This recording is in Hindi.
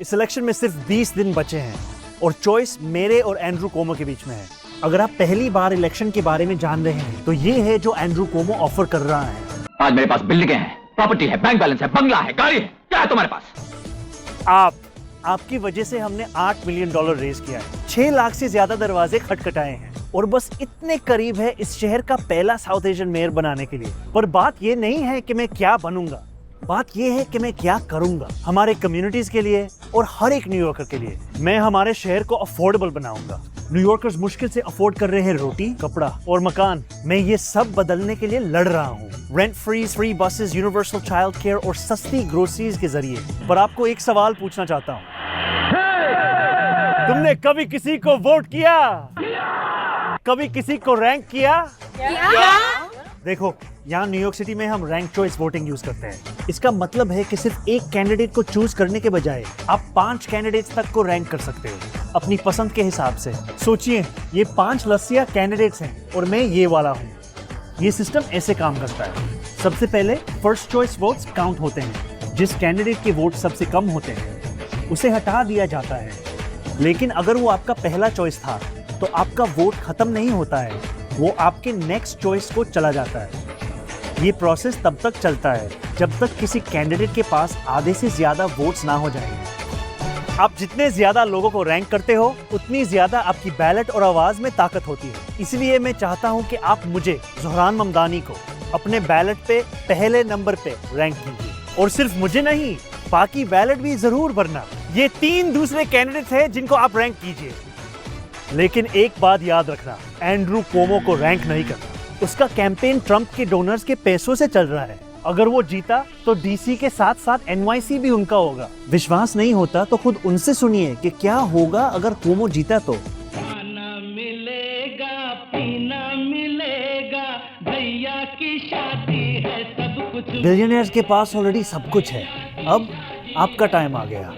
इस इलेक्शन में सिर्फ 20 दिन बचे हैं और चॉइस मेरे और एंड्रू कोमो के बीच में है। अगर आप पहली बार इलेक्शन के बारे में जान रहे हैं तो ये है जो एंड्रू कोमो ऑफर कर रहा है। आज मेरे पास बिल्डिंगें हैं, प्रॉपर्टी है, बैंक बैलेंस है, बंगला है, गाड़ी है, क्या है तुम्हारे पास? आपकी वजह से हमने $8 मिलियन रेज किया है, 6 लाख से ज्यादा दरवाजे खटखटाए हैं और बस इतने करीब है इस शहर का पहला साउथ एशियन मेयर बनाने के लिए। पर बात ये नहीं है कि मैं क्या बनूंगा, बात ये है कि मैं क्या करूंगा हमारे कम्युनिटीज के लिए और हर एक न्यूयॉर्कर के लिए। मैं हमारे शहर को अफोर्डेबल बनाऊंगा। न्यूयॉर्कर्स मुश्किल से अफोर्ड कर रहे हैं रोटी, कपड़ा और मकान। मैं ये सब बदलने के लिए लड़ रहा हूँ, rent free buses, universal child care और सस्ती ग्रोसरीज के जरिए। पर आपको एक सवाल पूछना चाहता हूँ, तुमने कभी किसी को वोट किया? कभी किसी को रैंक किया? देखो, यहाँ न्यूयॉर्क सिटी में हम रैंक चॉइस वोटिंग यूज करते हैं। इसका मतलब है कि सिर्फ एक कैंडिडेट को चूज करने के बजाय आप 5 कैंडिडेट्स तक को रैंक कर सकते हो अपनी पसंद के हिसाब से। सोचिए, ये 5 लस्सिया कैंडिडेट्स हैं और मैं ये वाला हूँ। ये सिस्टम ऐसे काम करता है। सबसे पहले फर्स्ट चॉइस वोट्स काउंट होते हैं। जिस कैंडिडेट के वोट सबसे कम होते हैं उसे हटा दिया जाता है। लेकिन अगर वो आपका पहला चॉइस था तो आपका वोट खत्म नहीं होता है, वो आपके नेक्स्ट चॉइस को चला जाता है। ये प्रोसेस तब तक चलता है जब तक किसी कैंडिडेट के पास आधे से ज्यादा वोट्स ना हो जाएं। आप जितने ज्यादा लोगों को रैंक करते हो उतनी ज्यादा आपकी बैलेट और आवाज में ताकत होती है। इसलिए मैं चाहता हूं कि आप मुझे, ज़ोहरान ममदानी को, अपने बैलेट पे पहले नंबर पे रैंक कीजिए। और सिर्फ मुझे नहीं, बाकी बैलेट भी जरूर भरना। ये 3 दूसरे कैंडिडेट हैं जिनको आप रैंक कीजिए। लेकिन एक बात याद रखना, एंड्रू कोमो को रैंक नहीं करना। उसका कैंपेन ट्रंप के डोनर्स के पैसों से चल रहा है। अगर वो जीता तो डीसी के साथ साथ एनवाईसी भी उनका होगा। विश्वास नहीं होता तो खुद उनसे सुनिए कि क्या होगा अगर कोमो जीता तो। खाना मिलेगा, पीना मिलेगा, भैया की शादी है, सब कुछ। बिलियनियर्स के पास ऑलरेडी सब कुछ है। अब आपका टाइम आ गया।